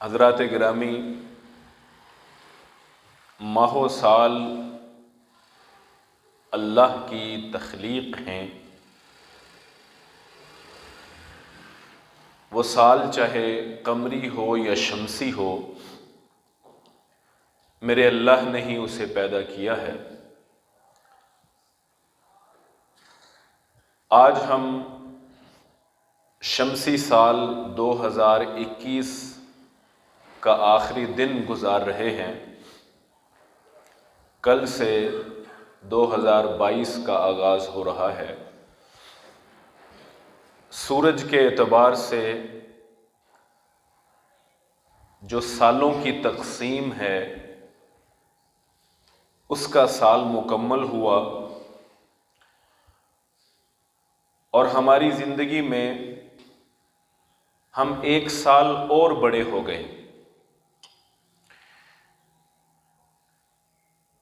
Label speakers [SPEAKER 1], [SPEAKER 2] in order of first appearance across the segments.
[SPEAKER 1] حضرات گرامی، ماہ و سال اللہ کی تخلیق ہیں۔ وہ سال چاہے قمری ہو یا شمسی ہو، میرے اللہ نے ہی اسے پیدا کیا ہے۔ آج ہم شمسی سال 2021 کا آخری دن گزار رہے ہیں۔ کل سے 2022 کا آغاز ہو رہا ہے۔ سورج کے اعتبار سے جو سالوں کی تقسیم ہے اس کا سال مکمل ہوا، اور ہماری زندگی میں ہم ایک سال اور بڑے ہو گئے،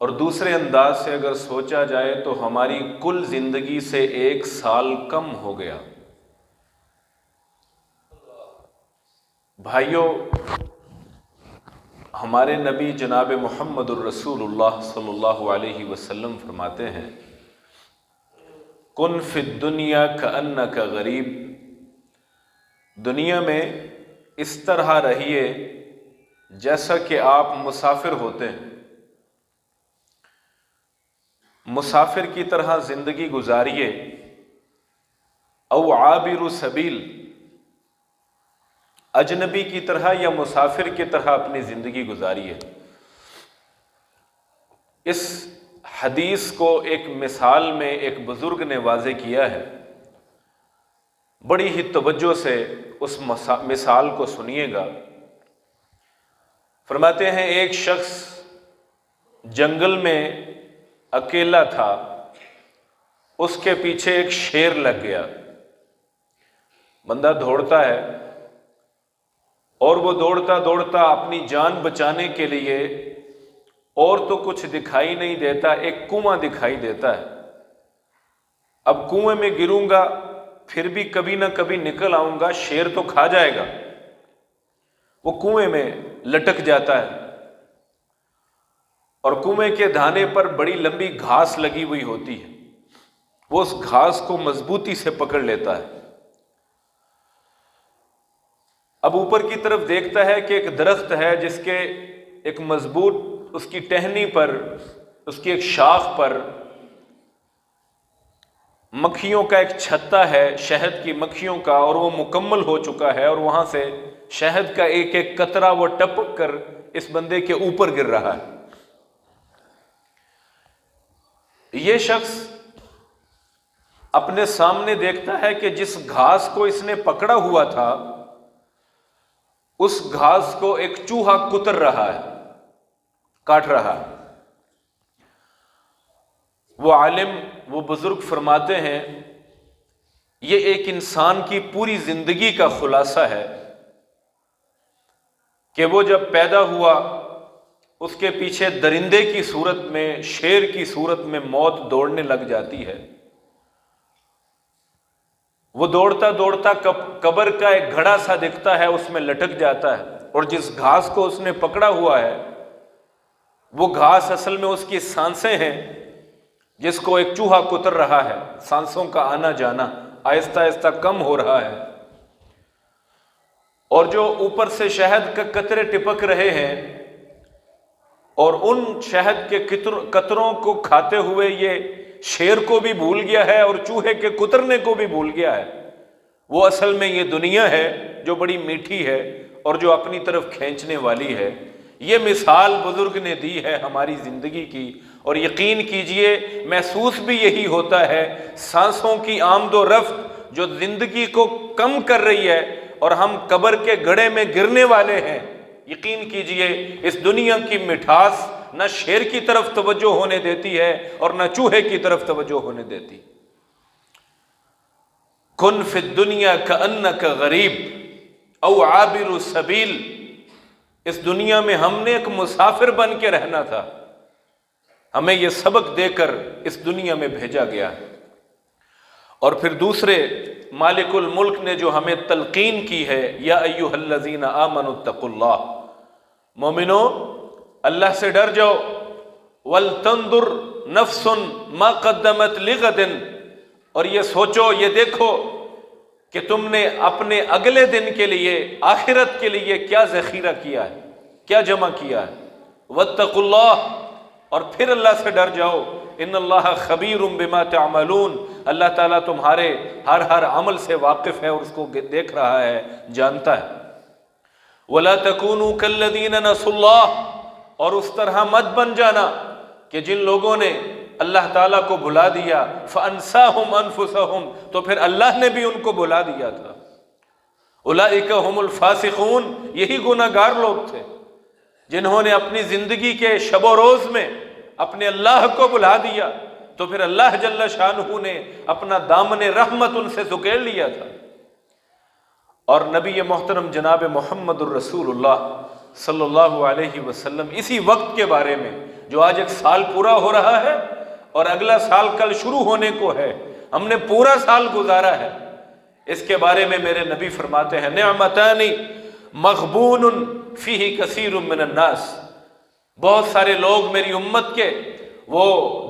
[SPEAKER 1] اور دوسرے انداز سے اگر سوچا جائے تو ہماری کل زندگی سے ایک سال کم ہو گیا۔ بھائیوں، ہمارے نبی جناب محمد الرسول اللہ صلی اللہ علیہ وسلم فرماتے ہیں، کن فی الدنیا کأنک غریب، دنیا میں اس طرح رہیے جیسا کہ آپ مسافر ہوتے ہیں۔ مسافر کی طرح زندگی گزاریے، او عابر سبیل، اجنبی کی طرح یا مسافر کی طرح اپنی زندگی گزاریے۔ اس حدیث کو ایک مثال میں ایک بزرگ نے واضح کیا ہے، بڑی ہی توجہ سے اس مثال کو سنیے گا۔ فرماتے ہیں ایک شخص جنگل میں اکیلا تھا، اس کے پیچھے ایک شیر لگ گیا۔ بندہ دوڑتا ہے اور وہ دوڑتا دوڑتا اپنی جان بچانے کے لیے، اور تو کچھ دکھائی نہیں دیتا، ایک کنواں دکھائی دیتا ہے۔ اب کنویں میں گروں گا پھر بھی کبھی نہ کبھی نکل آؤں گا، شیر تو کھا جائے گا۔ وہ کنویں میں لٹک جاتا ہے، اور کنویں کے دھانے پر بڑی لمبی گھاس لگی ہوئی ہوتی ہے، وہ اس گھاس کو مضبوطی سے پکڑ لیتا ہے۔ اب اوپر کی طرف دیکھتا ہے کہ ایک درخت ہے جس کے ایک مضبوط اس کی ٹہنی پر، اس کی ایک شاخ پر مکھیوں کا ایک چھتا ہے، شہد کی مکھیوں کا، اور وہ مکمل ہو چکا ہے، اور وہاں سے شہد کا ایک ایک قطرہ وہ ٹپک کر اس بندے کے اوپر گر رہا ہے۔ یہ شخص اپنے سامنے دیکھتا ہے کہ جس گھاس کو اس نے پکڑا ہوا تھا، اس گھاس کو ایک چوہا کتر رہا ہے، کاٹ رہا ہے۔ وہ عالم، وہ بزرگ فرماتے ہیں، یہ ایک انسان کی پوری زندگی کا خلاصہ ہے کہ وہ جب پیدا ہوا اس کے پیچھے درندے کی صورت میں، شیر کی صورت میں موت دوڑنے لگ جاتی ہے۔ وہ دوڑتا دوڑتا قبر کا ایک گھڑا سا دکھتا ہے، اس میں لٹک جاتا ہے، اور جس گھاس کو اس نے پکڑا ہوا ہے وہ گھاس اصل میں اس کی سانسیں ہیں، جس کو ایک چوہا کتر رہا ہے۔ سانسوں کا آنا جانا آہستہ آہستہ کم ہو رہا ہے، اور جو اوپر سے شہد کے قطرے ٹپک رہے ہیں، اور ان شہد کے قطروں کو کھاتے ہوئے یہ شیر کو بھی بھول گیا ہے اور چوہے کے کترنے کو بھی بھول گیا ہے۔ وہ اصل میں یہ دنیا ہے جو بڑی میٹھی ہے اور جو اپنی طرف کھینچنے والی ہے۔ یہ مثال بزرگ نے دی ہے ہماری زندگی کی، اور یقین کیجئے محسوس بھی یہی ہوتا ہے۔ سانسوں کی آمد و رفت جو زندگی کو کم کر رہی ہے، اور ہم قبر کے گڑھے میں گرنے والے ہیں، یقین کیجئے اس دنیا کی مٹھاس نہ شیر کی طرف توجہ ہونے دیتی ہے اور نہ چوہے کی طرف توجہ ہونے دیتی۔ کن فی الدنیا کأنک غریب او عابر سبیل، اس دنیا میں ہم نے ایک مسافر بن کے رہنا تھا، ہمیں یہ سبق دے کر اس دنیا میں بھیجا گیا ہے۔ اور پھر دوسرے مالک الملک نے جو ہمیں تلقین کی ہے، یا ایھا الذین آمنوا اتقوا اللہ، مومنو اللہ سے ڈر جاؤ، ولتنظر نفس ما قدمت لغد، اور یہ سوچو، یہ دیکھو کہ تم نے اپنے اگلے دن کے لیے، آخرت کے لیے کیا ذخیرہ کیا ہے، کیا جمع کیا ہے۔ واتقوا اللہ، اور پھر اللہ سے ڈر جاؤ، ان اللہ خبیر بما تعملون، اللہ تعالیٰ تمہارے ہر عمل سے واقف ہے اور اس کو دیکھ رہا ہے، جانتا ہے۔ ولا تکونوا کالذین نسوا اللہ، اور اس طرح مت بن جانا کہ جن لوگوں نے اللہ تعالیٰ کو بھلا دیا، فانساہم انفسہم، تو پھر اللہ نے بھی ان کو بھلا دیا تھا۔ اولئک ھم الفاسقون، یہی گناہ گار لوگ تھے جنہوں نے اپنی زندگی کے شب و روز میں اپنے اللہ کو بھلا دیا، تو پھر اللہ جل شانہ نے اپنا دامن رحمت ان سے دھکیل لیا تھا۔ اور نبی محترم جناب محمد الرسول اللہ صلی اللہ علیہ وسلم اسی وقت کے بارے میں، جو آج ایک سال پورا ہو رہا ہے اور اگلا سال کل شروع ہونے کو ہے، ہم نے پورا سال گزارا ہے، اس کے بارے میں میرے نبی فرماتے ہیں، نعمتان مغبون فیہ کثیر من الناس، بہت سارے لوگ میری امت کے وہ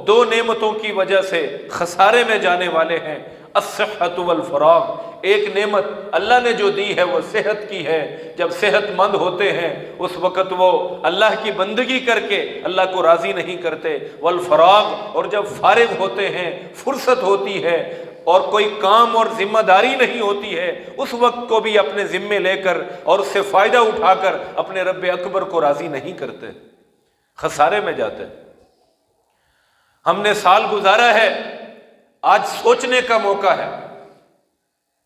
[SPEAKER 1] دو نعمتوں کی وجہ سے خسارے میں جانے والے ہیں، الصحۃ والفراغ، ایک نعمت اللہ نے جو دی ہے وہ صحت کی ہے، جب صحت مند ہوتے ہیں اس وقت وہ اللہ کی بندگی کر کے اللہ کو راضی نہیں کرتے، والفراغ، اور جب فارغ ہوتے ہیں، فرصت ہوتی ہے اور کوئی کام اور ذمہ داری نہیں ہوتی ہے، اس وقت کو بھی اپنے ذمے لے کر اور اس سے فائدہ اٹھا کر اپنے رب اکبر کو راضی نہیں کرتے، خسارے میں جاتے۔ ہم نے سال گزارا ہے، آج سوچنے کا موقع ہے۔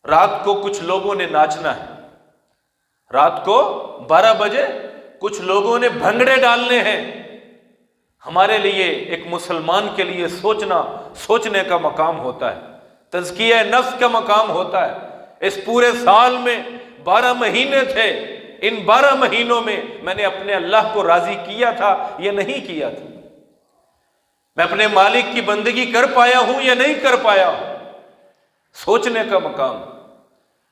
[SPEAKER 1] رات کو کچھ لوگوں نے ناچنا ہے، رات کو 12 بجے کچھ لوگوں نے بھنگڑے ڈالنے ہیں۔ ہمارے لیے، ایک مسلمان کے لیے سوچنے کا مقام ہوتا ہے، تزکیہ نفس کا مقام ہوتا ہے۔ اس پورے سال میں 12 مہینے تھے، ان 12 مہینوں میں میں نے اپنے اللہ کو راضی کیا تھا یا نہیں کیا تھا؟ میں اپنے مالک کی بندگی کر پایا ہوں یا نہیں کر پایا ہوں؟ سوچنے کا مقام،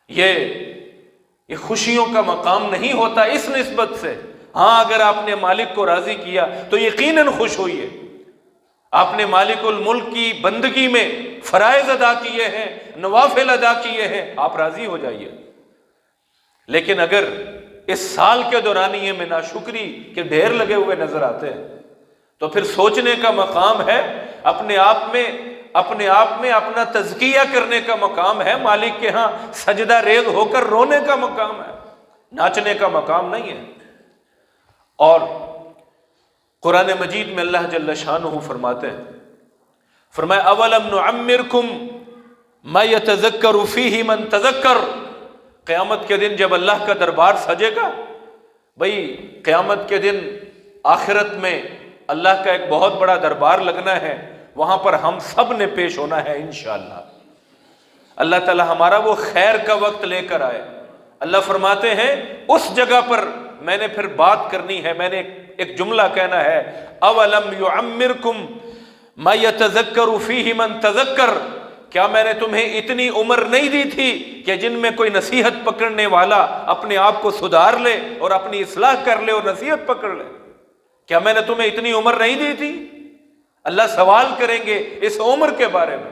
[SPEAKER 1] یہ خوشیوں کا مقام نہیں ہوتا اس نسبت سے۔ ہاں، اگر آپ نے مالک کو راضی کیا تو یقیناً خوش ہوئیے، آپ نے مالک الملک کی بندگی میں فرائض ادا کیے ہیں، نوافل ادا کیے ہیں، آپ راضی ہو جائیے۔ لیکن اگر اس سال کے دورانیے میں ناشکری کے ڈھیر لگے ہوئے نظر آتے ہیں تو پھر سوچنے کا مقام ہے، اپنے آپ میں اپنا تزکیہ کرنے کا مقام ہے، مالک کے ہاں سجدہ ریز ہو کر رونے کا مقام ہے، ناچنے کا مقام نہیں ہے۔ اور قرآن مجید میں اللہ جل شانہ فرماتے ہیں، فرمایا اولم نعمرکم ما یتذکر فیہ من تذکر، قیامت کے دن جب اللہ کا دربار سجے گا، بھئی قیامت کے دن آخرت میں اللہ کا ایک بہت بڑا دربار لگنا ہے، وہاں پر ہم سب نے پیش ہونا ہے انشاءاللہ۔ اللہ تعالی ہمارا وہ خیر کا وقت لے کر آئے۔ اللہ فرماتے ہیں اس جگہ پر میں نے پھر بات کرنی ہے، میں نے ایک جملہ کہنا ہے، اولم یعمرکم ما یتذکر فیہ من تذکر، کیا میں نے تمہیں اتنی عمر نہیں دی تھی کہ جن میں کوئی نصیحت پکڑنے والا اپنے آپ کو سدھار لے اور اپنی اصلاح کر لے اور نصیحت پکڑ لے؟ کیا میں نے تمہیں اتنی عمر نہیں دی تھی؟ اللہ سوال کریں گے اس عمر کے بارے میں،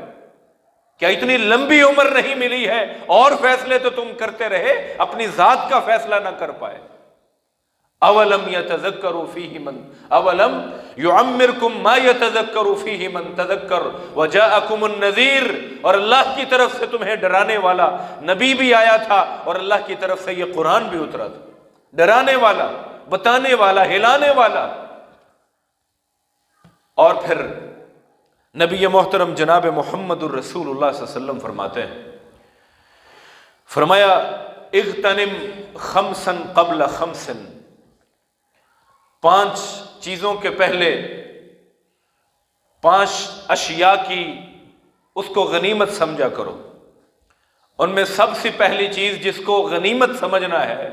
[SPEAKER 1] کیا اتنی لمبی عمر نہیں ملی ہے اور فیصلے تو تم کرتے رہے، اپنی ذات کا فیصلہ نہ کر پائے؟ اولم یتذکر فیہ من، اولم یعمرکم ما یتذکر فیہ من تذکر وجاءکم النذیر، اور اللہ کی طرف سے تمہیں ڈرانے والا نبی بھی آیا تھا اور اللہ کی طرف سے یہ قرآن بھی اترا تھا، ڈرانے والا، بتانے والا، ہلانے والا۔ اور پھر نبی محترم جناب محمد الرسول اللہ صلی اللہ علیہ وسلم فرماتے ہیں، فرمایا اغتنم خمسا قبل خمس، 5 چیزوں کے پہلے 5 اشیاء کی اس کو غنیمت سمجھا کرو۔ ان میں سب سے پہلی چیز جس کو غنیمت سمجھنا ہے،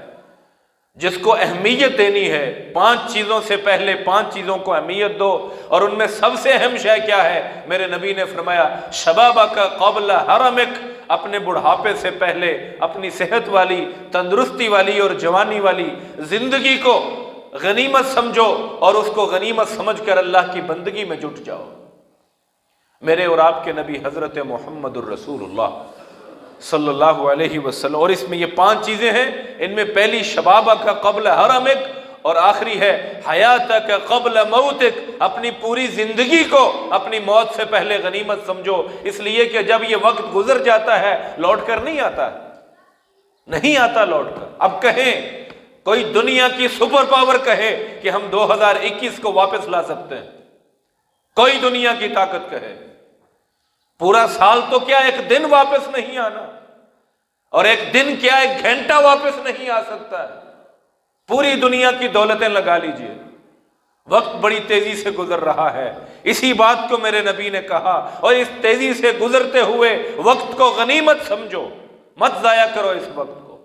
[SPEAKER 1] جس کو اہمیت دینی ہے، 5 چیزوں سے پہلے 5 چیزوں کو اہمیت دو، اور ان میں سب سے اہم شے کیا ہے؟ میرے نبی نے فرمایا شبابک قبل حرمک، اپنے بڑھاپے سے پہلے اپنی صحت والی، تندرستی والی اور جوانی والی زندگی کو غنیمت سمجھو، اور اس کو غنیمت سمجھ کر اللہ کی بندگی میں جٹ جاؤ۔ میرے اور آپ کے نبی حضرت محمد الرسول اللہ صلی اللہ علیہ وسلم، اور اس میں یہ 5 چیزیں ہیں، ان میں پہلی شبابک قبل حرمک، اور آخری ہے حیاتک قبل موتک، اپنی پوری زندگی کو اپنی موت سے پہلے غنیمت سمجھو، اس لیے کہ جب یہ وقت گزر جاتا ہے لوٹ کر نہیں آتا، نہیں آتا لوٹ کر۔ اب کہیں کوئی دنیا کی سپر پاور کہے کہ ہم 2021 کو واپس لا سکتے ہیں، کوئی دنیا کی طاقت کہے، پورا سال تو کیا ایک دن واپس نہیں آنا، اور ایک دن کیا ایک گھنٹہ واپس نہیں آ سکتا ہے۔ پوری دنیا کی دولتیں لگا لیجئے، وقت بڑی تیزی سے گزر رہا ہے۔ اسی بات کو میرے نبی نے کہا، اور اس تیزی سے گزرتے ہوئے وقت کو غنیمت سمجھو، مت ضائع کرو اس وقت کو،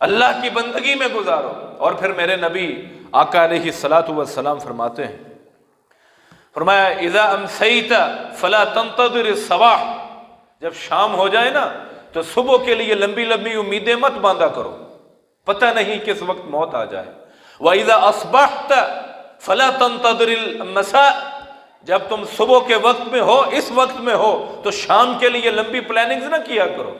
[SPEAKER 1] اللہ کی بندگی میں گزارو۔ اور پھر میرے نبی آقا علیہ الصلاۃ والسلام فرماتے ہیں، فرمایا اذا امسیت فلا تنتظر الصباح، جب شام ہو جائے نا تو صبح کے لیے لمبی لمبی امیدیں مت باندھا کرو، پتہ نہیں کس وقت موت آ جائے۔ وَإِذَا أَصْبَحْتَ فَلَا تَنْتَظِرِ الْمَسَاءَ، جب تم صبح کے وقت میں ہو، اس وقت میں ہو، تو شام کے لیے لمبی پلاننگز نہ کیا کرو،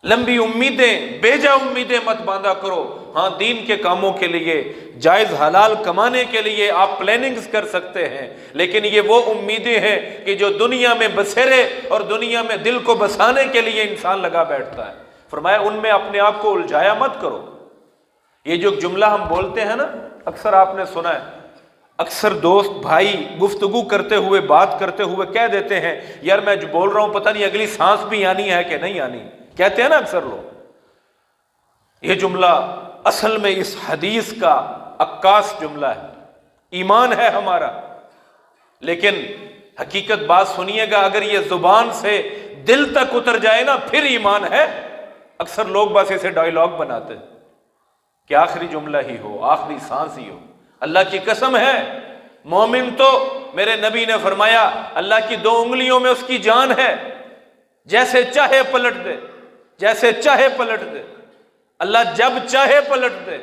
[SPEAKER 1] لمبی امیدیں، بیجا امیدیں مت باندھا کرو۔ ہاں دین کے کاموں کے لیے، جائز حلال کمانے کے لیے آپ پلاننگز کر سکتے ہیں، لیکن یہ وہ امیدیں ہیں کہ جو دنیا میں بسیرے اور دنیا میں دل کو بسانے کے لیے انسان لگا بیٹھتا ہے۔ فرمایا ان میں اپنے آپ کو الجھایا مت کرو۔ یہ جو جملہ ہم بولتے ہیں نا، اکثر آپ نے سنا ہے، اکثر دوست بھائی گفتگو کرتے ہوئے، بات کرتے ہوئے کہہ دیتے ہیں یار میں جو بول رہا ہوں پتہ نہیں اگلی سانس بھی آنی ہے کہ نہیں آنی، کہتے ہیں نا اکثر لوگ۔ یہ جملہ اصل میں اس حدیث کا عکاس جملہ ہے، ایمان ہے ہمارا، لیکن حقیقت بات سنیے گا، اگر یہ زبان سے دل تک اتر جائے نا پھر ایمان ہے۔ اکثر لوگ بس اسے ڈائیلاگ بناتے ہیں کہ آخری جملہ ہی ہو، آخری سانس ہی ہو۔ اللہ کی قسم ہے، مومن تو میرے نبی نے فرمایا اللہ کی 2 انگلیوں میں اس کی جان ہے، جیسے چاہے پلٹ دے، جیسے چاہے پلٹ دے، اللہ جب چاہے پلٹ دے،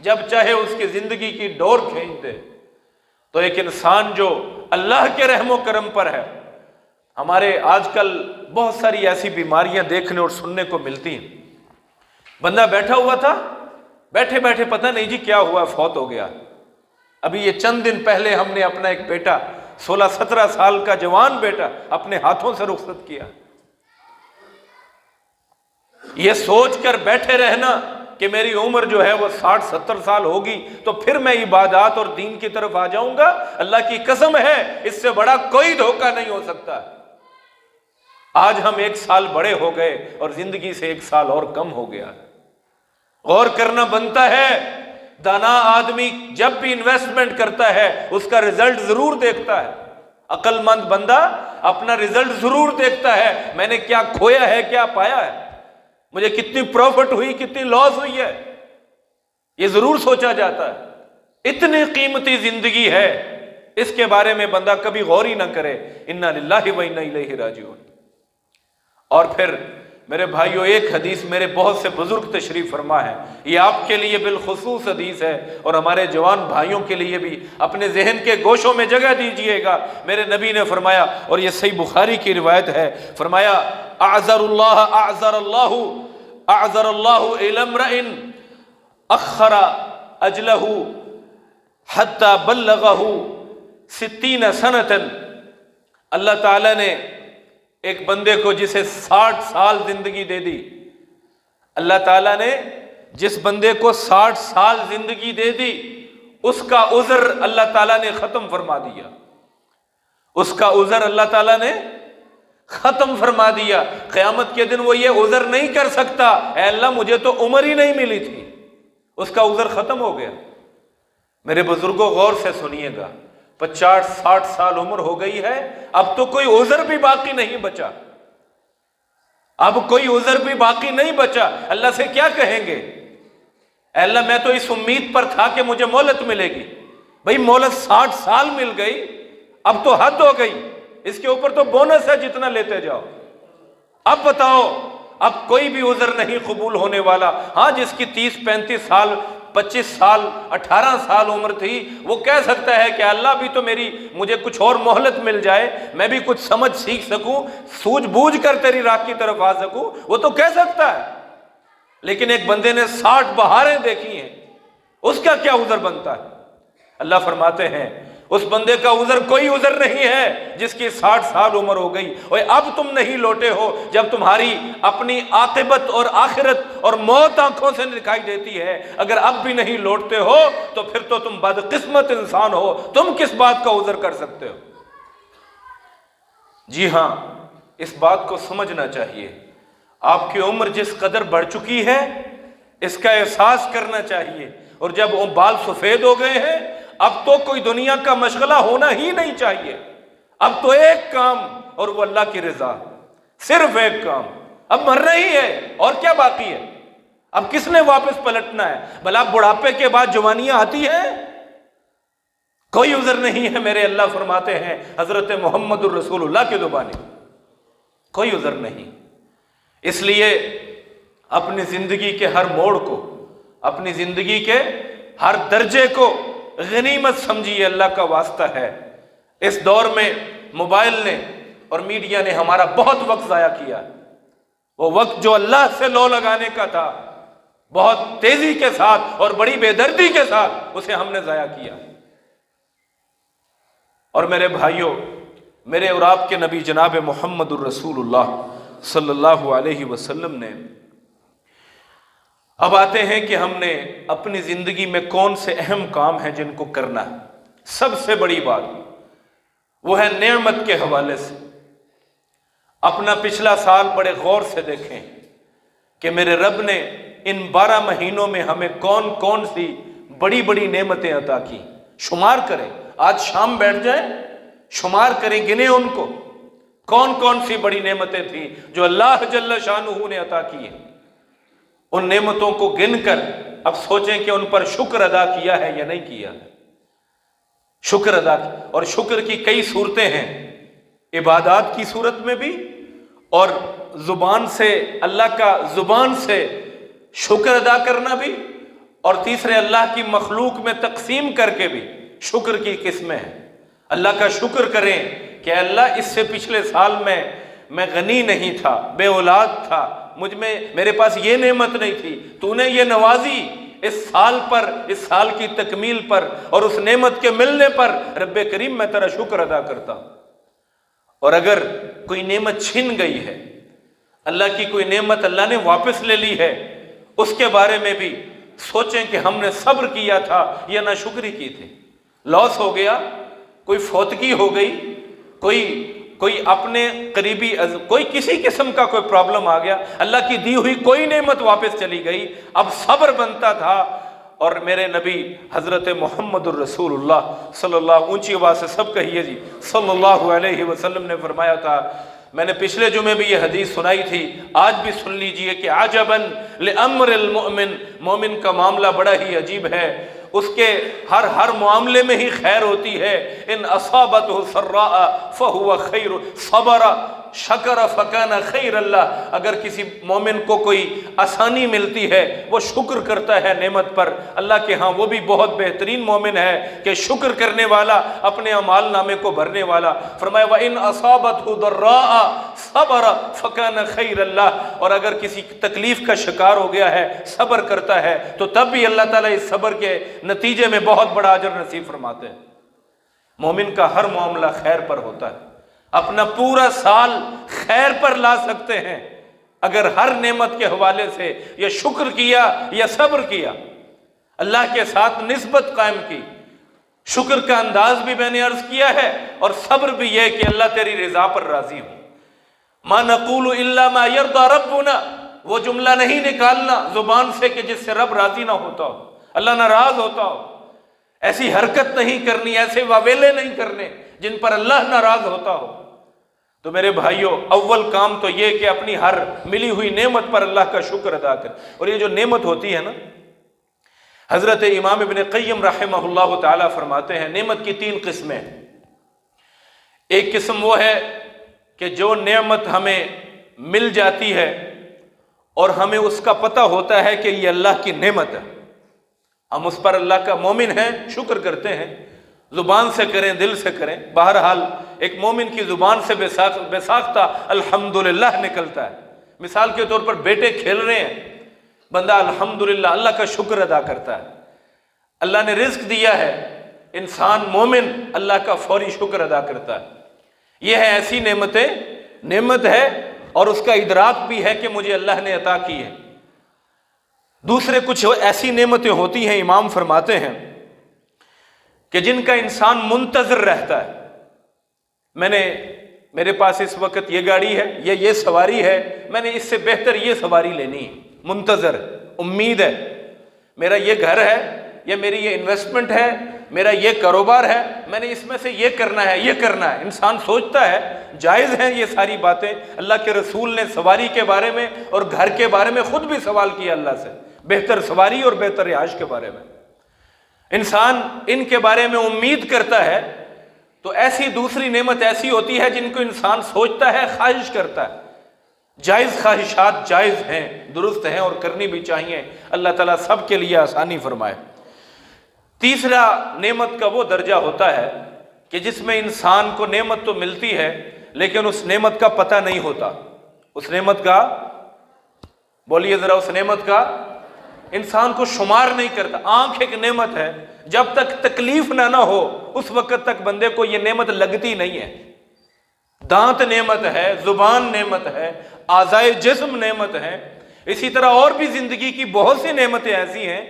[SPEAKER 1] جب چاہے اس کی زندگی کی ڈور کھینچ دے۔ تو ایک انسان جو اللہ کے رحم و کرم پر ہے، ہمارے آج کل بہت ساری ایسی بیماریاں دیکھنے اور سننے کو ملتی ہیں، بندہ بیٹھا ہوا تھا، بیٹھے بیٹھے پتہ نہیں جی کیا ہوا، فوت ہو گیا۔ ابھی یہ چند دن پہلے ہم نے اپنا ایک بیٹا 16-17 سال کا جوان بیٹا اپنے ہاتھوں سے رخصت کیا۔ یہ سوچ کر بیٹھے رہنا کہ میری عمر جو ہے وہ 60-70 سال ہوگی تو پھر میں عبادات اور دین کی طرف آ جاؤں گا، اللہ کی قسم ہے اس سے بڑا کوئی دھوکہ نہیں ہو سکتا۔ آج ہم 1 سال بڑے ہو گئے اور زندگی سے 1 سال اور کم ہو گیا۔ غور کرنا بنتا ہے، دانا آدمی جب بھی انویسٹمنٹ کرتا ہے اس کا رزلٹ ضرور دیکھتا ہے، عقل مند بندہ اپنا رزلٹ ضرور دیکھتا ہے، میں نے کیا کھویا ہے کیا پایا ہے، مجھے کتنی پروفٹ ہوئی کتنی لاس ہوئی ہے، یہ ضرور سوچا جاتا ہے۔ اتنی قیمتی زندگی ہے، اس کے بارے میں بندہ کبھی غور ہی نہ کرے۔ انا للہ و انا الیہ راجعون۔ اور پھر میرے بھائیوں ایک حدیث میرے بہت سے بزرگ تشریف فرما ہے، یہ آپ کے لیے بالخصوص حدیث ہے اور ہمارے جوان بھائیوں کے لیے بھی اپنے ذہن کے گوشوں میں جگہ دیجئے گا۔ میرے نبی نے فرمایا، اور یہ صحیح بخاری کی روایت ہے، فرمایا اعذر اللہ الی امرئ اخر اجلہ حتی بلغہ 60 سنۃ۔ اللہ تعالیٰ نے ایک بندے کو جسے 60 سال زندگی دے دی، اللہ تعالیٰ نے جس بندے کو 60 سال زندگی دے دی اس کا عذر اللہ تعالیٰ نے ختم فرما دیا، اس کا عذر اللہ تعالیٰ نے ختم فرما دیا۔ قیامت کے دن وہ یہ عذر نہیں کر سکتا اے اللہ مجھے تو عمر ہی نہیں ملی تھی، اس کا عذر ختم ہو گیا۔ میرے بزرگوں غور سے سنیے گا، 50-60 سال عمر ہو گئی ہے، اب تو کوئی عذر بھی باقی نہیں بچا، اب کوئی عذر بھی باقی نہیں بچا۔ اللہ سے کیا کہیں گے؟ اے اللہ میں تو اس امید پر تھا کہ مجھے مہلت ملے گی، بھئی مہلت 60 سال مل گئی، اب تو حد ہو گئی، اس کے اوپر تو بونس ہے جتنا لیتے جاؤ۔ اب بتاؤ، اب کوئی بھی عذر نہیں قبول ہونے والا۔ ہاں جس کی 30-35 سال 25 سال 18 سال عمر تھی، وہ کہہ سکتا ہے کہ اللہ بھی تو مجھے کچھ اور مہلت مل جائے، میں بھی کچھ سمجھ سیکھ سکوں، سوجھ بوجھ کر تیری راہ کی طرف آ سکوں، وہ تو کہہ سکتا ہے۔ لیکن ایک بندے نے 60 بہاریں دیکھی ہیں، اس کا کیا عذر بنتا ہے؟ اللہ فرماتے ہیں اس بندے کا عذر کوئی عذر نہیں ہے جس کی 60 سال عمر ہو گئی، اور اب تم نہیں لوٹے ہو، جب تمہاری اپنی عاقبت اور آخرت اور موت آنکھوں سے دکھائی دیتی ہے، اگر اب بھی نہیں لوٹتے ہو تو پھر تو تم بدقسمت انسان ہو، تم کس بات کا عذر کر سکتے ہو؟ جی ہاں، اس بات کو سمجھنا چاہیے، آپ کی عمر جس قدر بڑھ چکی ہے اس کا احساس کرنا چاہیے، اور جب وہ بال سفید ہو گئے ہیں اب تو کوئی دنیا کا مشغلہ ہونا ہی نہیں چاہیے، اب تو ایک کام، اور وہ اللہ کی رضا، صرف ایک کام، اب مرنا ہی ہے، اور کیا باقی ہے؟ اب کس نے واپس پلٹنا ہے؟ بھلا بڑھاپے کے بعد جوانیاں آتی ہیں؟ کوئی عذر نہیں ہے، میرے اللہ فرماتے ہیں حضرت محمد الرسول اللہ کی زبانی، کوئی عذر نہیں۔ اس لیے اپنی زندگی کے ہر موڑ کو، اپنی زندگی کے ہر درجے کو غنیمت سمجھیے، اللہ کا واسطہ ہے۔ اس دور میں موبائل نے اور میڈیا نے ہمارا بہت وقت ضائع کیا، وہ وقت جو اللہ سے لو لگانے کا تھا، بہت تیزی کے ساتھ اور بڑی بے دردی کے ساتھ اسے ہم نے ضائع کیا۔ اور میرے بھائیوں، میرے اور آپ کے نبی جناب محمد الرسول اللہ صلی اللہ علیہ وسلم نے، اب آتے ہیں کہ ہم نے اپنی زندگی میں کون سے اہم کام ہیں جن کو کرنا ہے۔ سب سے بڑی بات وہ ہے نعمت کے حوالے سے۔ اپنا پچھلا سال بڑے غور سے دیکھیں کہ میرے رب نے ان 12 مہینوں میں ہمیں کون کون سی بڑی بڑی نعمتیں عطا کی، شمار کریں، آج شام بیٹھ جائیں، شمار کریں، گنیں ان کو، کون کون سی بڑی نعمتیں تھیں جو اللہ جل شانہ نے عطا کی ہیں۔ ان نعمتوں کو گن کر اب سوچیں کہ ان پر شکر ادا کیا ہے یا نہیں کیا ہے۔ شکر ادا کی، اور شکر کی کئی صورتیں ہیں، عبادات کی صورت میں بھی، اور زبان سے، اللہ کا زبان سے شکر ادا کرنا بھی، اور تیسرے اللہ کی مخلوق میں تقسیم کر کے بھی شکر کی قسمیں ہیں۔ اللہ کا شکر کریں کہ اللہ اس سے پچھلے سال میں غنی نہیں تھا، بے اولاد تھا، میرے پاس یہ نعمت نہیں تھی، تو نے یہ نوازی اس سال پر، اس سال کی تکمیل پر، اور اس نعمت کے ملنے پر رب کریم میں تیرا شکر ادا کرتا ہوں۔ اور اگر کوئی نعمت چھن گئی ہے، اللہ کی کوئی نعمت اللہ نے واپس لے لی ہے، اس کے بارے میں بھی سوچیں کہ ہم نے صبر کیا تھا یا ناشکری کی تھی۔ لاس ہو گیا، کوئی فوتگی ہو گئی، کوئی اپنے قریبی، کوئی کسی قسم کا کوئی پرابلم آ گیا، اللہ کی دی ہوئی کوئی نعمت واپس چلی گئی، اب صبر بنتا تھا۔ اور میرے نبی حضرت محمد الرسول اللہ صلی اللہ، اونچی آواز سے سب کہیے جی، صلی اللہ علیہ وسلم نے فرمایا تھا، میں نے پچھلے جمعے بھی یہ حدیث سنائی تھی، آج بھی سن لیجئے کہ عجباً لامر المؤمن، مومن کا معاملہ بڑا ہی عجیب ہے، اس کے ہر معاملے میں ہی خیر ہوتی ہے۔ ان اصابتہ سراء فہو خیر، صبر شکر فکان خیر اللہ، اگر کسی مومن کو کوئی آسانی ملتی ہے وہ شکر کرتا ہے نعمت پر، اللہ کے ہاں وہ بھی بہت بہترین مومن ہے کہ شکر کرنے والا، اپنے اعمال نامے کو بھرنے والا۔ فرمایا وَإِنْ أَصَابَتْهُ ضَرَّاءَ صَبَرَ فَكَانَ خَيْرَ اللَّهِ، اور اگر کسی تکلیف کا شکار ہو گیا ہے، صبر کرتا ہے، تو تب بھی اللہ تعالیٰ اس صبر کے نتیجے میں بہت بڑا اجر نصیب فرماتے ہیں۔ مومن کا ہر معاملہ خیر پر ہوتا ہے، اپنا پورا سال خیر پر لا سکتے ہیں اگر ہر نعمت کے حوالے سے یا شکر کیا یا صبر کیا، اللہ کے ساتھ نسبت قائم کی۔ شکر کا انداز بھی میں نے عرض کیا ہے، اور صبر بھی یہ کہ اللہ تیری رضا پر راضی ہوں۔ ما نقول الا ما یرضی ربنا، وہ جملہ نہیں نکالنا زبان سے کہ جس سے رب راضی نہ ہوتا ہو، اللہ ناراض ہوتا ہو، ایسی حرکت نہیں کرنی، ایسے واویلے نہیں کرنے جن پر اللہ ناراض ہوتا ہو۔ تو میرے بھائیوں، اول کام تو یہ کہ اپنی ہر ملی ہوئی نعمت پر اللہ کا شکر ادا کر۔ اور یہ جو نعمت ہوتی ہے نا، حضرت امام ابن قیم رحمہ اللہ تعالی فرماتے ہیں نعمت کی 3 قسمیں. ایک قسم وہ ہے کہ جو نعمت ہمیں مل جاتی ہے اور ہمیں اس کا پتہ ہوتا ہے کہ یہ اللہ کی نعمت ہے، ہم اس پر اللہ کا مومن ہیں، شکر کرتے ہیں، زبان سے کریں دل سے کریں. بہرحال ایک مومن کی زبان سے بے ساختہ الحمدللہ نکلتا ہے. مثال کے طور پر بیٹے کھیل رہے ہیں، بندہ الحمدللہ اللہ کا شکر ادا کرتا ہے. اللہ نے رزق دیا ہے، انسان مومن اللہ کا فوری شکر ادا کرتا ہے. یہ ہے ایسی نعمت ہے اور اس کا ادراک بھی ہے کہ مجھے اللہ نے عطا کی ہے. دوسرے کچھ ایسی نعمتیں ہوتی ہیں، امام فرماتے ہیں کہ جن کا انسان منتظر رہتا ہے. میرے پاس اس وقت یہ گاڑی ہے، یہ سواری ہے، میں نے اس سے بہتر یہ سواری لینی ہے. منتظر، امید ہے. میرا یہ گھر ہے، یا میری یہ انویسٹمنٹ ہے، میرا یہ کاروبار ہے، میں نے اس میں سے یہ کرنا ہے. انسان سوچتا ہے، جائز ہیں یہ ساری باتیں. اللہ کے رسول نے سواری کے بارے میں اور گھر کے بارے میں خود بھی سوال کیا اللہ سے، بہتر سواری اور بہتر رہائش کے بارے میں. انسان ان کے بارے میں امید کرتا ہے. تو ایسی دوسری نعمت ایسی ہوتی ہے جن کو انسان سوچتا ہے، خواہش کرتا ہے. جائز خواہشات جائز ہیں، درست ہیں اور کرنی بھی چاہیے. اللہ تعالیٰ سب کے لیے آسانی فرمائے. تیسرا نعمت کا وہ درجہ ہوتا ہے کہ جس میں انسان کو نعمت تو ملتی ہے لیکن اس نعمت کا پتہ نہیں ہوتا. اس نعمت کا، بولیے ذرا، اس نعمت کا انسان کو شمار نہیں کرتا. آنکھ ایک نعمت ہے، جب تک تکلیف نہ ہو اس وقت تک بندے کو یہ نعمت لگتی نہیں ہے. دانت نعمت ہے، زبان نعمت ہے، اعضائے جسم نعمت ہے. اسی طرح اور بھی زندگی کی بہت سی نعمتیں ایسی ہیں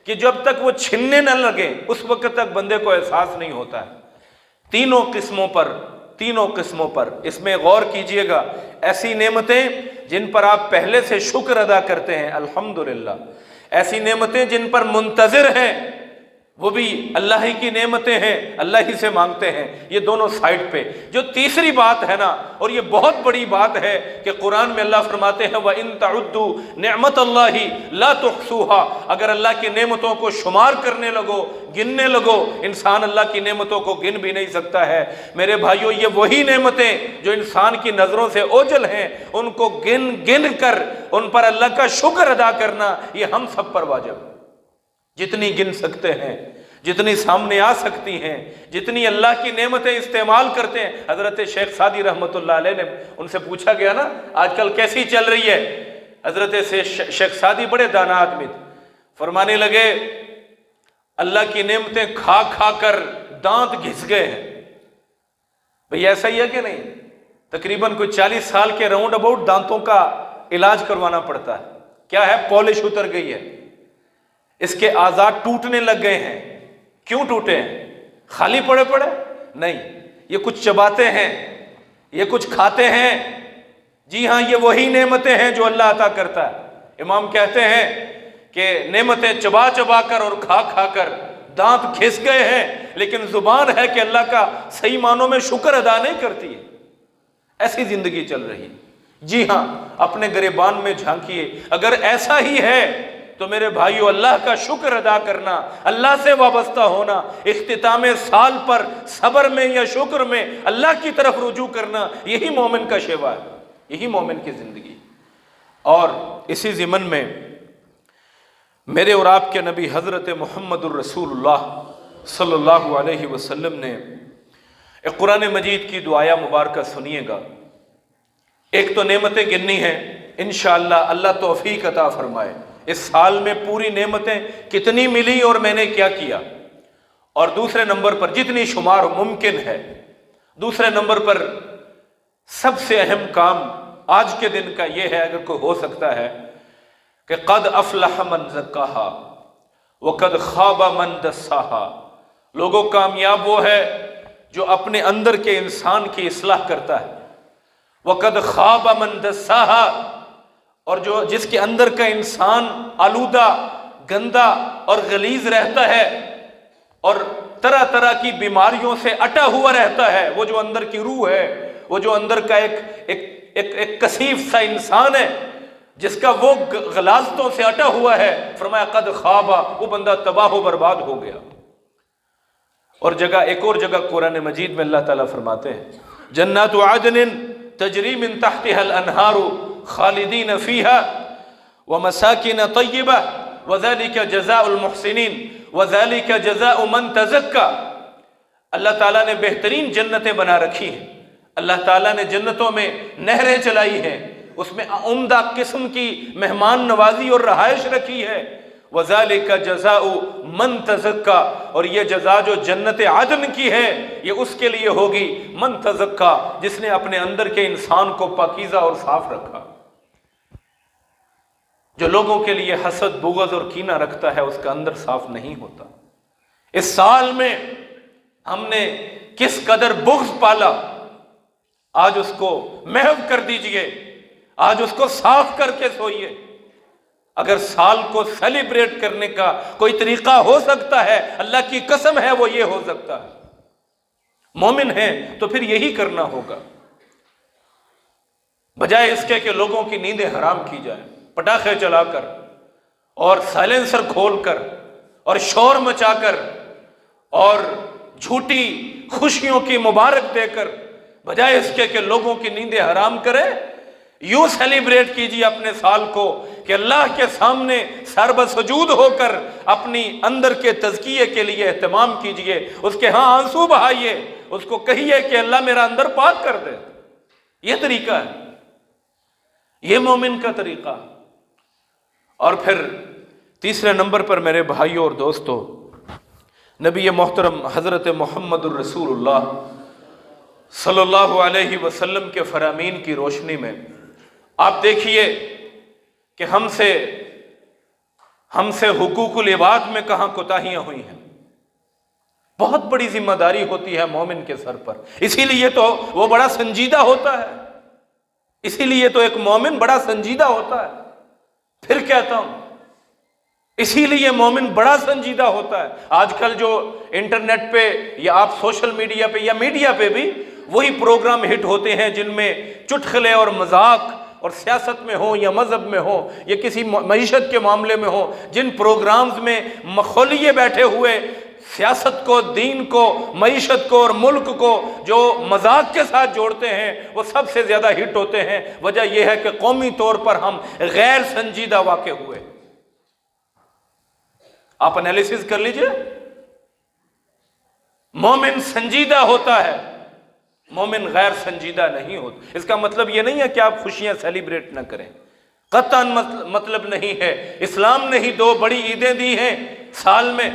[SPEAKER 1] کہ جب تک وہ چھننے نہ لگے اس وقت تک بندے کو احساس نہیں ہوتا ہے. تینوں قسموں پر اس میں غور کیجئے گا. ایسی نعمتیں جن پر آپ پہلے سے شکر ادا کرتے ہیں، الحمدللہ. ایسی نعمتیں جن پر منتظر ہیں، وہ بھی اللہ ہی کی نعمتیں ہیں، اللہ ہی سے مانگتے ہیں. یہ دونوں سائڈ پہ. جو تیسری بات ہے نا، اور یہ بہت بڑی بات ہے کہ قرآن میں اللہ فرماتے ہیں وَإِن تَعُدُّوا نِعْمَتَ اللَّهِ لَا تُحْصُوهَا. اگر اللہ کی نعمتوں کو شمار کرنے لگو، گننے لگو، انسان اللہ کی نعمتوں کو گن بھی نہیں سکتا ہے. میرے بھائیو، یہ وہی نعمتیں جو انسان کی نظروں سے اوجھل ہیں، ان کو گن کر ان پر اللہ کا شکر ادا کرنا یہ ہم سب پر واجب ہے. جتنی گن سکتے ہیں، جتنی سامنے آ سکتی ہیں، جتنی اللہ کی نعمتیں استعمال کرتے ہیں. حضرت شیخ سعدی رحمۃ اللہ علیہ نے، ان سے پوچھا گیا نا آج کل کیسی چل رہی ہے. حضرت شیخ سعدی بڑے دانا آدمی تھے. فرمانے لگے اللہ کی نعمتیں کھا کھا کر دانت گھس گئے ہیں. بھئی ایسا ہی ہے کہ نہیں؟ تقریباً کوئی 40 سال کے راؤنڈ اباؤٹ دانتوں کا علاج کروانا پڑتا ہے. کیا ہے؟ پالش اتر گئی ہے، اس کے اعضاء ٹوٹنے لگ گئے ہیں. کیوں ٹوٹے ہیں؟ خالی پڑے نہیں، یہ کچھ چباتے ہیں، یہ کچھ کھاتے ہیں. جی ہاں، یہ وہی نعمتیں ہیں جو اللہ عطا کرتا ہے. امام کہتے ہیں کہ نعمتیں چبا چبا کر اور کھا کھا کر دانت گھس گئے ہیں، لیکن زبان ہے کہ اللہ کا صحیح معنوں میں شکر ادا نہیں کرتی ہے. ایسی زندگی چل رہی. جی ہاں، اپنے گریبان میں جھانکیے. اگر ایسا ہی ہے تو میرے بھائیو، اللہ کا شکر ادا کرنا، اللہ سے وابستہ ہونا، اختتام سال پر صبر میں یا شکر میں اللہ کی طرف رجوع کرنا، یہی مومن کا شیوا ہے، یہی مومن کی زندگی. اور اسی ضمن میں میرے اور آپ کے نبی حضرت محمد الرسول اللہ صلی اللہ علیہ وسلم نے ایک قرآن مجید کی دعایا مبارکہ سنیے گا. ایک تو نعمتیں گننی ہیں، انشاءاللہ اللہ توفیق عطا فرمائے. اس سال میں پوری نعمتیں کتنی ملی اور میں نے کیا کیا. اور دوسرے نمبر پر جتنی شمار ممکن ہے. دوسرے نمبر پر سب سے اہم کام آج کے دن کا یہ ہے، اگر کوئی ہو سکتا ہے، کہ قد افلح من زکاہا وقد خاب من دساہا. لوگوں کامیاب وہ ہے جو اپنے اندر کے انسان کی اصلاح کرتا ہے. وقد خاب من دساہا، اور جس کے اندر کا انسان آلودہ، گندا اور غلیظ رہتا ہے اور طرح طرح کی بیماریوں سے اٹا ہوا رہتا ہے. وہ جو اندر کی روح ہے، وہ جو اندر کا ایک کثیف سا انسان ہے، جس کا وہ غلاظتوں سے اٹا ہوا ہے، فرمایا قد خوابا، وہ بندہ تباہ و برباد ہو گیا۔ اور ایک اور جگہ قرآن مجید میں اللہ تعالیٰ فرماتے ہیں جنات عدن تجری من تحتها الانہار خالدین فیہا ومساکن طیبہ وذلک جزاء المحسنین وذلک جزاء من تزکا۔ اللہ تعالیٰ نے بہترین جنتیں بنا رکھی ہیں، اللہ تعالیٰ نے جنتوں میں نہریں چلائی ہیں، اس میں عمدہ قسم کی مہمان نوازی اور رہائش رکھی ہے۔ وَذَلِكَ جَزَاءُ مَن تَزَكَّى، اور یہ جزا جو جنت عدن کی ہے یہ اس کے لیے ہوگی من تزکا، جس نے اپنے اندر کے انسان کو پاکیزہ اور صاف رکھا۔ جو لوگوں کے لیے حسد، بغض اور کینہ رکھتا ہے اس کا اندر صاف نہیں ہوتا۔ اس سال میں ہم نے کس قدر بغض پالا، آج اس کو محو کر دیجئے، آج اس کو صاف کر کے سوئیے۔ اگر سال کو سیلیبریٹ کرنے کا کوئی طریقہ ہو سکتا ہے، اللہ کی قسم ہے وہ یہ ہو سکتا ہے۔ مومن ہیں تو پھر یہی کرنا ہوگا، بجائے اس کے کہ لوگوں کی نیندیں حرام کی جائیں، پٹاخے چلا کر اور سائلنسر کھول کر اور شور مچا کر اور جھوٹی خوشیوں کی مبارک دے کر، بجائے اس کے کہ لوگوں کی نیندیں حرام کرے، یوں سیلیبریٹ کیجیے اپنے سال کو کہ اللہ کے سامنے سر بسجود ہو کر اپنی اندر کے تزکیے کے لیے اہتمام کیجیے، اس کے ہاں آنسو بہائیے، اس کو کہیے کہ اللہ میرا اندر پاک کر دے۔ یہ طریقہ ہے، یہ مومن کا طریقہ۔ اور پھر تیسرے نمبر پر میرے بھائیوں اور دوستو، نبی محترم حضرت محمد الرسول اللہ صلی اللہ علیہ وسلم کے فرامین کی روشنی میں آپ دیکھیے کہ ہم سے حقوق العباد میں کہاں کوتاہیاں ہوئی ہیں۔ بہت بڑی ذمہ داری ہوتی ہے مومن کے سر پر، اسی لیے تو وہ بڑا سنجیدہ ہوتا ہے، اسی لیے تو ایک مومن بڑا سنجیدہ ہوتا ہے۔ پھر کہتا ہوں، اسی لیے مومن بڑا سنجیدہ ہوتا ہے۔ آج کل جو انٹرنیٹ پہ یا آپ سوشل میڈیا پہ یا میڈیا پہ بھی وہی پروگرام ہٹ ہوتے ہیں جن میں چٹخلے اور مذاق، اور سیاست میں ہوں یا مذہب میں ہوں یا کسی معیشت کے معاملے میں ہوں، جن پروگرامز میں مخولیے بیٹھے ہوئے سیاست کو، دین کو، معیشت کو اور ملک کو جو مذاق کے ساتھ جوڑتے ہیں، وہ سب سے زیادہ ہٹ ہوتے ہیں۔ وجہ یہ ہے کہ قومی طور پر ہم غیر سنجیدہ واقع ہوئے۔ آپ انالیسز کر لیجئے، مومن سنجیدہ ہوتا ہے، مومن غیر سنجیدہ نہیں ہوتا۔ اس کا مطلب یہ نہیں ہے کہ آپ خوشیاں سیلیبریٹ نہ کریں، قطعاً مطلب نہیں ہے۔ اسلام نے ہی 2 بڑی عیدیں دی ہیں سال میں،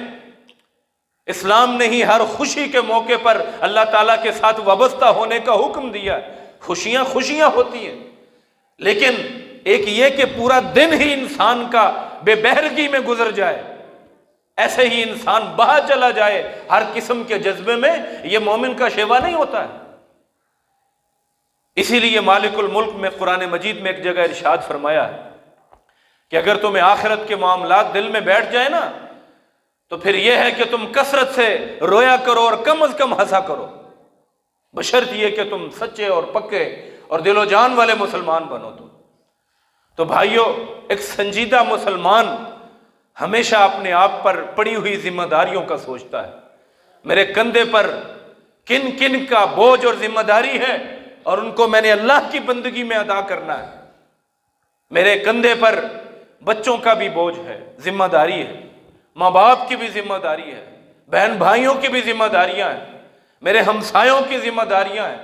[SPEAKER 1] اسلام نے ہی ہر خوشی کے موقع پر اللہ تعالیٰ کے ساتھ وابستہ ہونے کا حکم دیا۔ خوشیاں خوشیاں ہوتی ہیں، لیکن ایک یہ کہ پورا دن ہی انسان کا بے بہرگی میں گزر جائے، ایسے ہی انسان بہا چلا جائے ہر قسم کے جذبے میں، یہ مومن کا شیوا نہیں ہوتا ہے۔ اسی لیے مالک الملک میں قرآن مجید میں ایک جگہ ارشاد فرمایا ہے کہ اگر تمہیں آخرت کے معاملات دل میں بیٹھ جائے نا تو پھر یہ ہے کہ تم کثرت سے رویا کرو اور کم از کم ہنسا کرو، بشرط یہ کہ تم سچے اور پکے اور دل و جان والے مسلمان بنو۔ تو بھائیو، ایک سنجیدہ مسلمان ہمیشہ اپنے آپ پر پڑی ہوئی ذمہ داریوں کا سوچتا ہے، میرے کندھے پر کن کن کا بوجھ اور ذمہ داری ہے اور ان کو میں نے اللہ کی بندگی میں ادا کرنا ہے۔ میرے کندھے پر بچوں کا بھی بوجھ ہے، ذمہ داری ہے، ماں باپ کی بھی ذمہ داری ہے، بہن بھائیوں کی بھی ذمہ داریاں ہیں، میرے ہمسایوں کی ذمہ داریاں ہیں،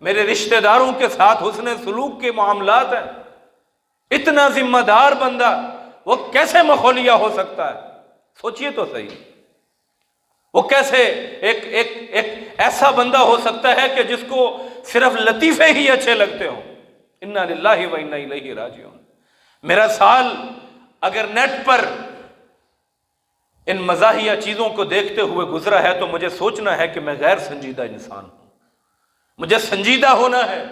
[SPEAKER 1] میرے رشتہ داروں کے ساتھ حسن سلوک کے معاملات ہیں۔ اتنا ذمہ دار بندہ وہ کیسے مخولیہ ہو سکتا ہے؟ سوچئے تو صحیح، وہ کیسے ایک ایسا بندہ ہو سکتا ہے کہ جس کو صرف لطیفے ہی اچھے لگتے ہوں؟ انا للہ و انا الیہ راجعون۔ میرا سال اگر نیٹ پر ان مزاحیہ چیزوں کو دیکھتے ہوئے گزرا ہے تو مجھے سوچنا ہے کہ میں غیر سنجیدہ انسان ہوں، مجھے سنجیدہ ہونا ہے۔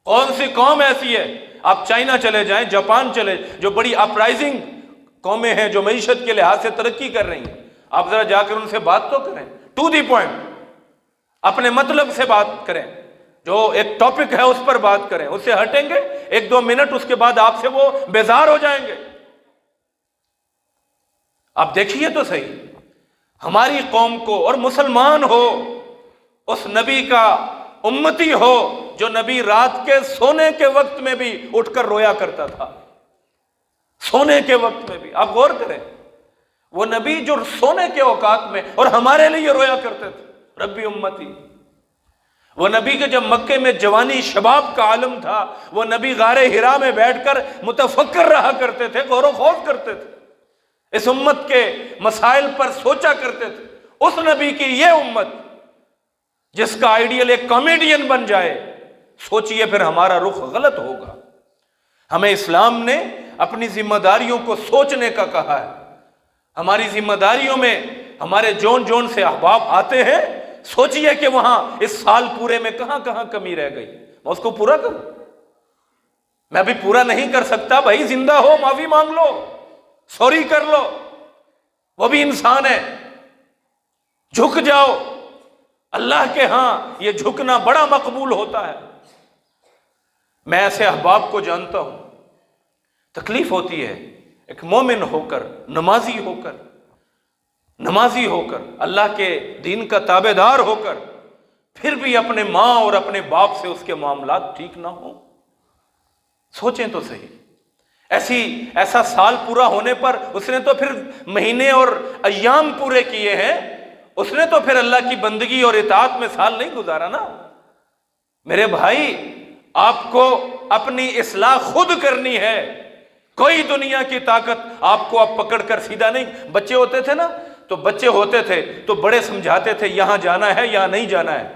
[SPEAKER 1] کون سی قوم ایسی ہے؟ آپ چائنا چلے جائیں، جاپان چلے، جو بڑی اپرائزنگ قومیں ہیں، جو معیشت کے لحاظ سے ترقی کر رہی ہیں، آپ ذرا جا کر ان سے بات تو کریں، ٹو دی پوائنٹ، اپنے مطلب سے بات کریں۔ جو ایک ٹاپک ہے اس پر بات کریں، اس سے ہٹیں گے 1-2 منٹ، اس کے بعد آپ سے وہ بیزار ہو جائیں گے۔ آپ دیکھیے تو صحیح، ہماری قوم کو اور مسلمان ہو، اس نبی کا امتی ہو جو نبی رات کے سونے کے وقت میں بھی اٹھ کر رویا کرتا تھا، سونے کے وقت میں بھی۔ آپ غور کریں، وہ نبی جو سونے کے اوقات میں اور ہمارے لیے رویا کرتے تھے، ربی امتی۔ وہ نبی کے جب مکے میں جوانی شباب کا عالم تھا، وہ نبی غار حرا میں بیٹھ کر متفکر رہا کرتے تھے، غور و خوض کرتے تھے، اس امت کے مسائل پر سوچا کرتے تھے۔ اس نبی کی یہ امت جس کا آئیڈیل ایک کامیڈین بن جائے، سوچئے پھر ہمارا رخ غلط ہوگا۔ ہمیں اسلام نے اپنی ذمہ داریوں کو سوچنے کا کہا ہے۔ ہماری ذمہ داریوں میں ہمارے جون جون سے احباب آتے ہیں، سوچئے کہ وہاں اس سال پورے میں کہاں کہاں کمی رہ گئی، میں اس کو پورا کروں۔ میں بھی پورا نہیں کر سکتا، بھائی زندہ ہو معافی مانگ لو، سوری کر لو، وہ بھی انسان ہے، جھک جاؤ۔ اللہ کے ہاں یہ جھکنا بڑا مقبول ہوتا ہے۔ میں ایسے احباب کو جانتا ہوں، تکلیف ہوتی ہے ایک مومن ہو کر، نمازی ہو کر اللہ کے دین کا تابع دار ہو کر، پھر بھی اپنے ماں اور اپنے باپ سے اس کے معاملات ٹھیک نہ ہوں۔ سوچیں تو صحیح، ایسا سال پورا ہونے پر اس نے تو پھر مہینے اور ایام پورے کیے ہیں، اس نے تو پھر اللہ کی بندگی اور اطاعت میں سال نہیں گزارا نا۔ میرے بھائی، آپ کو اپنی اصلاح خود کرنی ہے، کوئی دنیا کی طاقت آپ کو اب پکڑ کر سیدھا نہیں۔ بچے ہوتے تھے نا، تو بچے ہوتے تھے تو بڑے سمجھاتے تھے یہاں جانا ہے یہاں نہیں جانا ہے،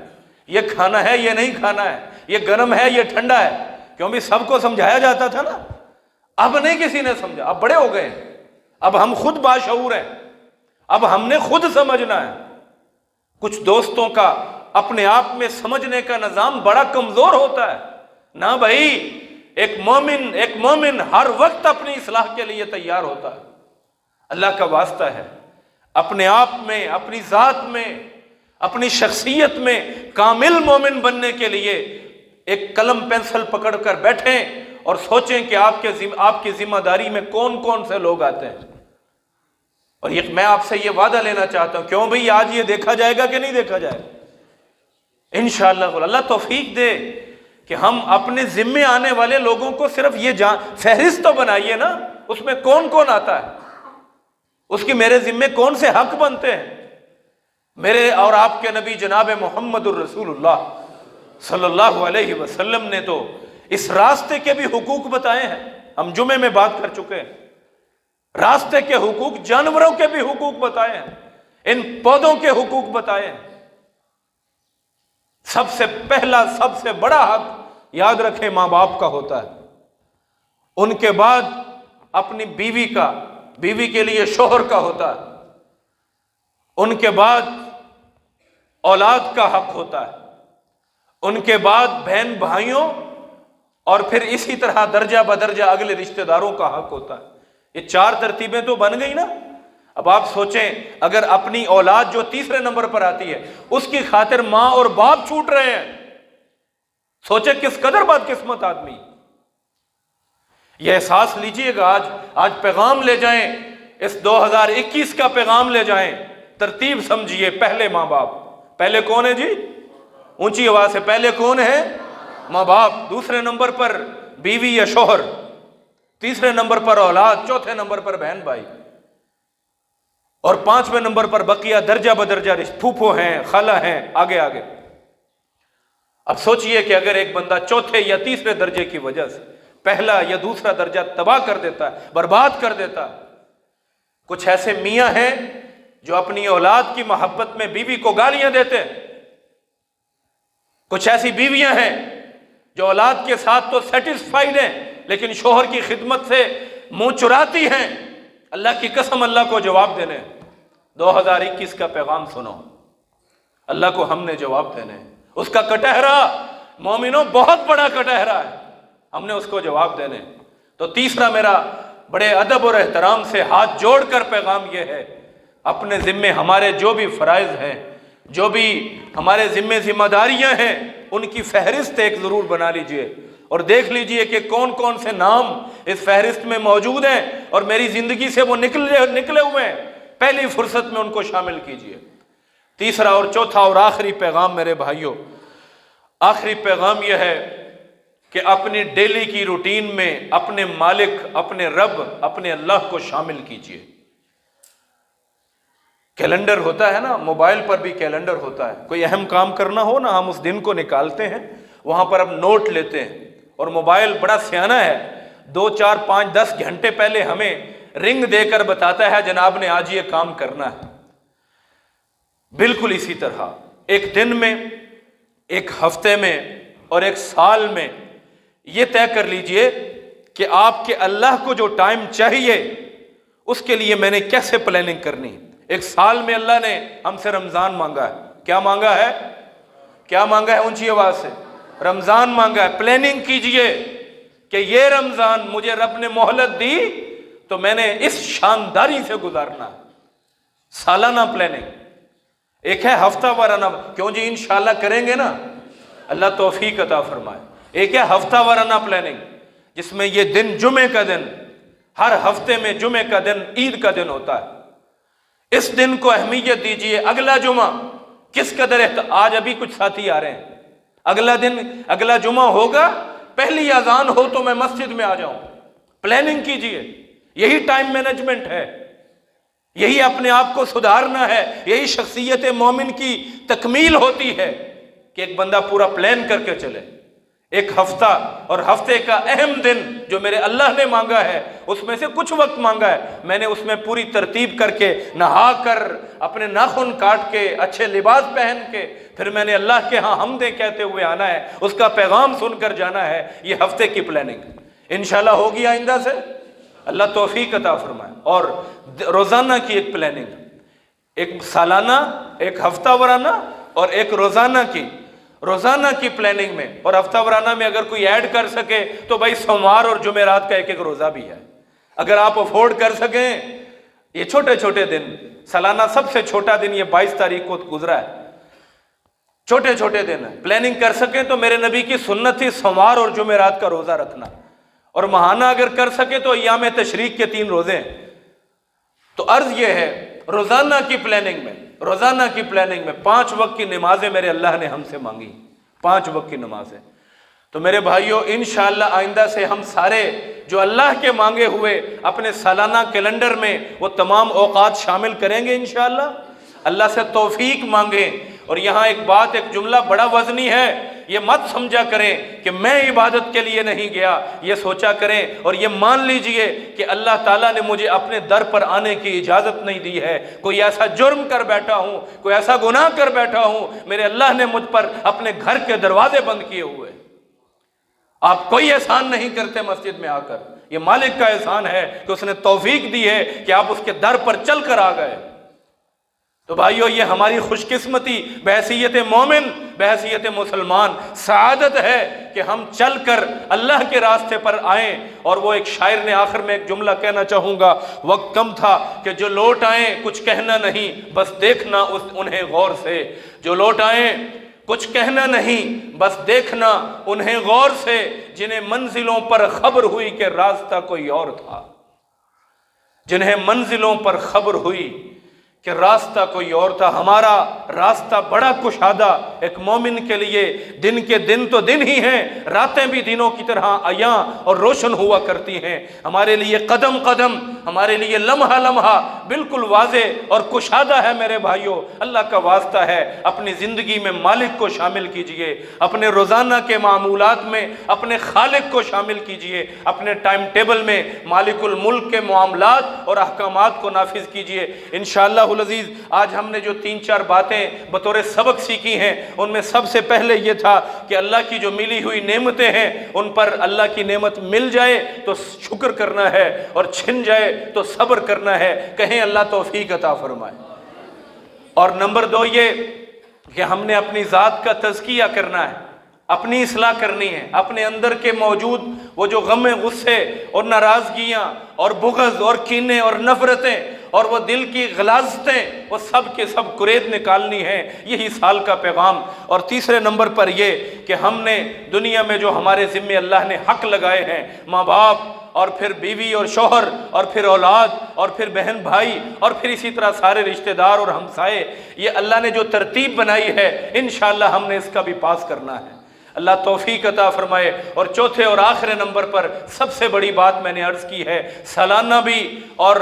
[SPEAKER 1] یہ کھانا ہے یہ نہیں کھانا ہے، یہ گرم ہے یہ ٹھنڈا ہے، کیوں بھی سب کو سمجھایا جاتا تھا نا۔ اب نہیں کسی نے سمجھا، اب بڑے ہو گئے ہیں، اب ہم خود باشعور ہیں، اب ہم نے خود سمجھنا ہے۔ کچھ دوستوں کا اپنے آپ میں سمجھنے کا نظام بڑا کمزور ہوتا ہے نا بھائی۔ ایک مومن ہر وقت اپنی اصلاح کے لیے تیار ہوتا ہے۔ اللہ کا واسطہ ہے، اپنے آپ میں، اپنی ذات میں، اپنی شخصیت میں کامل مومن بننے کے لیے ایک قلم پینسل پکڑ کر بیٹھیں اور سوچیں کہ آپ کی ذمہ داری میں کون کون سے لوگ آتے ہیں۔ اور میں آپ سے یہ وعدہ لینا چاہتا ہوں، کیوں بھئی آج یہ دیکھا جائے گا کہ نہیں دیکھا جائے گا؟ انشاءاللہ اللہ توفیق دے کہ ہم اپنے ذمے آنے والے لوگوں کو صرف یہ فہرست تو بنائیے نا، اس میں کون کون آتا ہے، اس کی میرے ذمے کون سے حق بنتے ہیں۔ میرے اور آپ کے نبی جناب محمد الرسول اللہ صلی اللہ علیہ وسلم نے تو اس راستے کے بھی حقوق بتائے ہیں، ہم جمعے میں بات کر چکے ہیں۔ راستے کے حقوق، جانوروں کے بھی حقوق بتائے ہیں، ان پودوں کے حقوق بتائے ہیں۔ سب سے پہلا، سب سے بڑا حق یاد رکھیں ماں باپ کا ہوتا ہے، ان کے بعد اپنی بیوی کا، بیوی کے لیے شوہر کا ہوتا ہے، ان کے بعد اولاد کا حق ہوتا ہے، ان کے بعد بہن بھائیوں، اور پھر اسی طرح درجہ بدرجہ اگلے رشتہ داروں کا حق ہوتا ہے۔ یہ 4 ترتیبیں تو بن گئی نا۔ اب آپ سوچیں، اگر اپنی اولاد جو تیسرے نمبر پر آتی ہے اس کی خاطر ماں اور باپ چھوٹ رہے ہیں، سوچیں کس قدر بدقسمت آدمی۔ یہ احساس لیجئے گا، آج پیغام لے جائیں، اس 2021 کا پیغام لے جائیں، ترتیب سمجھیے۔ پہلے ماں باپ، پہلے کون ہے جی؟ اونچی آواز سے، پہلے کون ہے؟ ماں باپ، دوسرے نمبر پر بیوی یا شوہر، تیسرے نمبر پر اولاد، چوتھے نمبر پر بہن بھائی، اور 5ویں نمبر پر بقیہ درجہ بدرجہ پھوپھو ہیں، خالہ ہیں، آگے آگے۔ اب سوچئے کہ اگر ایک بندہ چوتھے یا تیسرے درجے کی وجہ سے پہلا یا دوسرا درجہ تباہ کر دیتا ہے، برباد کر دیتا ہے۔ کچھ ایسے میاں ہیں جو اپنی اولاد کی محبت میں بیوی کو گالیاں دیتے ہیں، کچھ ایسی بیویاں ہیں جو اولاد کے ساتھ تو سیٹسفائیڈ ہیں لیکن شوہر کی خدمت سے منہ چراتی ہیں۔ اللہ کی قسم، اللہ کو جواب دینے، 2021 کا پیغام سنو، اللہ کو ہم نے جواب دینے، اس کا کٹہرا مومنوں بہت بڑا کٹہرا ہے، ہم نے اس کو جواب دینے۔ تو تیسرا میرا بڑے ادب اور احترام سے ہاتھ جوڑ کر پیغام یہ ہے، اپنے ذمے ہمارے جو بھی فرائض ہیں، جو بھی ہمارے ذمہ داریاں ہیں، ان کی فہرست ایک ضرور بنا لیجئے اور دیکھ لیجئے کہ کون کون سے نام اس فہرست میں موجود ہیں اور میری زندگی سے وہ نکلے ہوئے ہیں، پہلی فرصت میں ان کو شامل کیجئے۔ تیسرا اور چوتھا اور آخری پیغام میرے بھائیوں، آخری پیغام یہ ہے کہ اپنی ڈیلی کی روٹین میں اپنے مالک، اپنے رب، اپنے اللہ کو شامل کیجئے۔ کیلنڈر ہوتا ہے نا، موبائل پر بھی کیلنڈر ہوتا ہے، کوئی اہم کام کرنا ہو نا، ہم اس دن کو نکالتے ہیں، وہاں پر ہم نوٹ لیتے ہیں، اور موبائل بڑا سیانہ ہے، 2 4 5 10 گھنٹے پہلے ہمیں رنگ دے کر بتاتا ہے جناب نے آج یہ کام کرنا ہے۔ بالکل اسی طرح ایک دن میں، ایک ہفتے میں اور ایک سال میں یہ طے کر لیجئے کہ آپ کے اللہ کو جو ٹائم چاہیے اس کے لیے میں نے کیسے پلاننگ کرنی۔ ایک سال میں اللہ نے ہم سے رمضان مانگا ہے، کیا مانگا ہے؟ کیا مانگا ہے؟ اونچی آواز سے، رمضان مانگا ہے۔ پلاننگ کیجئے کہ یہ رمضان مجھے رب نے مہلت دی تو میں نے اس شانداری سے گزارنا ہے۔ سالانہ پلاننگ، ایک ہے ہفتہ وارانہ، کیوں جی انشاءاللہ کریں گے نا، اللہ توفیق عطا فرمائے۔ ایک ہے ہفتہ وارانہ پلاننگ جس میں یہ دن جمعے کا دن، ہر ہفتے میں جمعے کا دن عید کا دن ہوتا ہے، اس دن کو اہمیت دیجئے۔ اگلا جمعہ کس قدر آج ابھی کچھ ساتھی آ رہے ہیں، اگلا دن، اگلا جمعہ ہوگا، پہلی اذان ہو تو میں مسجد میں آ جاؤں۔ پلاننگ کیجئے، یہی ٹائم مینجمنٹ ہے، یہی اپنے آپ کو سدھارنا ہے، یہی شخصیت مومن کی تکمیل ہوتی ہے کہ ایک بندہ پورا پلان کر کے چلے۔ ایک ہفتہ اور ہفتے کا اہم دن جو میرے اللہ نے مانگا ہے، اس میں سے کچھ وقت مانگا ہے، میں نے اس میں پوری ترتیب کر کے، نہا کر، اپنے ناخن کاٹ کے، اچھے لباس پہن کے، پھر میں نے اللہ کے ہاں حمدیں کہتے ہوئے آنا ہے، اس کا پیغام سن کر جانا ہے۔ یہ ہفتے کی پلاننگ انشاءاللہ ہوگی آئندہ سے، اللہ توفیق عطا فرمائے۔ اور روزانہ کی ایک پلاننگ، ایک سالانہ، ایک ہفتہ وارانہ اور ایک روزانہ کی پلاننگ میں، اور ہفتہ وارانہ میں اگر کوئی ایڈ کر سکے تو بھائی سوموار اور جمعرات کا ایک ایک روزہ بھی ہے، اگر آپ افورڈ کر سکیں۔ یہ چھوٹے چھوٹے دن، سالانہ سب سے چھوٹا دن یہ 22 تاریخ کو گزرا ہے، چھوٹے چھوٹے دن ہیں، پلاننگ کر سکیں تو میرے نبی کی سنت تھی سوموار اور جمعرات کا روزہ رکھنا، اور ماہانہ اگر کر سکے تو ایام تشریق کے 3 روزے ہیں۔ تو عرض یہ ہے، روزانہ کی پلاننگ میں 5 وقت کی نمازیں میرے اللہ نے ہم سے مانگی، 5 وقت کی نمازیں۔ تو میرے بھائیوں انشاءاللہ آئندہ سے ہم سارے جو اللہ کے مانگے ہوئے اپنے سالانہ کیلنڈر میں وہ تمام اوقات شامل کریں گے انشاءاللہ۔ اللہ سے توفیق مانگیں۔ اور یہاں ایک بات، ایک جملہ بڑا وزنی ہے، یہ مت سمجھا کریں کہ میں عبادت کے لیے نہیں گیا، یہ سوچا کریں اور یہ مان لیجئے کہ اللہ تعالیٰ نے مجھے اپنے در پر آنے کی اجازت نہیں دی ہے۔ کوئی ایسا جرم کر بیٹھا ہوں، کوئی ایسا گناہ کر بیٹھا ہوں، میرے اللہ نے مجھ پر اپنے گھر کے دروازے بند کیے ہوئے۔ آپ کوئی احسان نہیں کرتے مسجد میں آ کر، یہ مالک کا احسان ہے کہ اس نے توفیق دی ہے کہ آپ اس کے در پر چل کر آ گئے۔ تو بھائیو یہ ہماری خوش قسمتی بحیثیت مومن، بحیثیت مسلمان سعادت ہے کہ ہم چل کر اللہ کے راستے پر آئیں۔ اور وہ ایک شاعر نے آخر میں ایک جملہ کہنا چاہوں گا، وقت کم تھا کہ جو لوٹ آئیں کچھ کہنا نہیں بس دیکھنا انہیں غور سے، جو لوٹ آئیں کچھ کہنا نہیں بس دیکھنا انہیں غور سے، جنہیں منزلوں پر خبر ہوئی کہ راستہ کوئی اور تھا، جنہیں منزلوں پر خبر ہوئی کہ راستہ کوئی اور تھا۔ ہمارا راستہ بڑا کشادہ ایک مومن کے لیے، دن کے دن تو دن ہی ہیں، راتیں بھی دنوں کی طرح عیاں اور روشن ہوا کرتی ہیں۔ ہمارے لیے قدم قدم، ہمارے لیے لمحہ لمحہ بالکل واضح اور کشادہ ہے۔ میرے بھائیوں اللہ کا واسطہ ہے، اپنی زندگی میں مالک کو شامل کیجئے، اپنے روزانہ کے معمولات میں اپنے خالق کو شامل کیجئے، اپنے ٹائم ٹیبل میں مالک الملک کے معاملات اور احکامات کو نافذ کیجئے۔ انشاءاللہ العزیز آج ہم نے جو 3-4 باتیں بطور سبق سیکھی ہیں، ان میں سب سے پہلے یہ تھا کہ اللہ کی جو ملی ہوئی نعمتیں ہیں ان پر اللہ کی نعمت مل جائے تو شکر کرنا ہے، اور چھن جائے تو صبر کرنا ہے۔ کہیں اللہ توفیق عطا فرمائے۔ اور نمبر 2 یہ کہ ہم نے اپنی ذات کا تزکیہ کرنا ہے، اپنی اصلاح کرنی ہے، اپنے اندر کے موجود وہ جو غم، غصے اور ناراضگیاں اور بغض اور کینے اور نفرتیں اور وہ دل کی غلاظتیں وہ سب کے سب کرید نکالنی ہیں، یہی سال کا پیغام۔ اور تیسرے نمبر پر یہ کہ ہم نے دنیا میں جو ہمارے ذمے اللہ نے حق لگائے ہیں، ماں باپ اور پھر بیوی اور شوہر اور پھر اولاد اور پھر بہن بھائی اور پھر اسی طرح سارے رشتہ دار اور ہمسائے، یہ اللہ نے جو ترتیب بنائی ہے انشاءاللہ ہم نے اس کا بھی پاس کرنا ہے۔ اللہ توفیق عطا فرمائے۔ اور چوتھے اور آخری نمبر پر سب سے بڑی بات میں نے عرض کی ہے، سالانہ بھی اور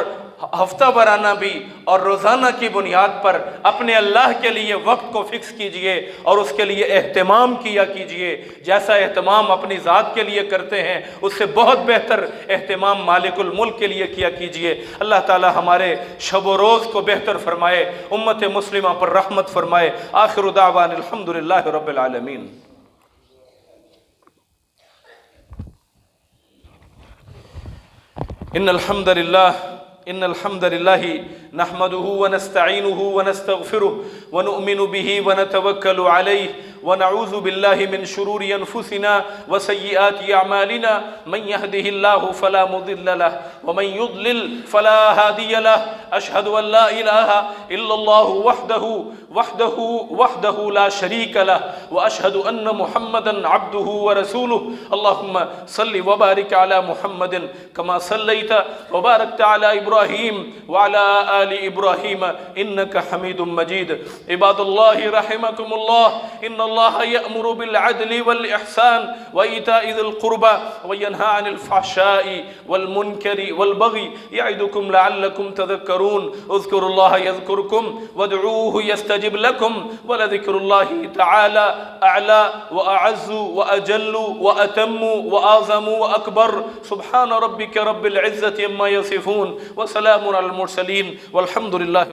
[SPEAKER 1] ہفتہ وارانہ بھی اور روزانہ کی بنیاد پر اپنے اللہ کے لیے وقت کو فکس کیجئے اور اس کے لیے اہتمام کیا کیجئے۔ جیسا اہتمام اپنی ذات کے لیے کرتے ہیں اس سے بہت بہتر اہتمام مالک الملک کے لیے کیا کیجئے۔ اللہ تعالی ہمارے شب و روز کو بہتر فرمائے، امت مسلمہ پر رحمت فرمائے۔ آخر دعوان الحمدللہ رب العالمین۔ ان الحمد للہ نحمده ونستعینه ونستغفره ونؤمن به ونتوکل علیہ ونعوذ باللہ من شرور انفسنا وسیئات اعمالنا من يهده الله فلا مضل له ومن يضلل فلا هادي له اشهد ان لا اله الا الله وحده لا شريك له واشهد ان محمدا عبده ورسوله اللهم صل وبارك على محمد كما صليت وباركت على ابراهيم وعلى آل ابراهيم انك حميد مجيد۔ عباد الله رحمكم الله ان الله يأمر بالعدل والإحسان وإيتاء ذي القربى وينهى عن الفحشاء والمنكر والبغي يعظكم لعلكم تذكرون۔ اذكروا الله يذكركم وادعوه يستجب لكم ولذكر الله تعالى أعلى وأعز وأجل وأتم وأعظم وأكبر۔ سبحان ربك رب العزة عما يصفون وسلام على المرسلين والحمد لله۔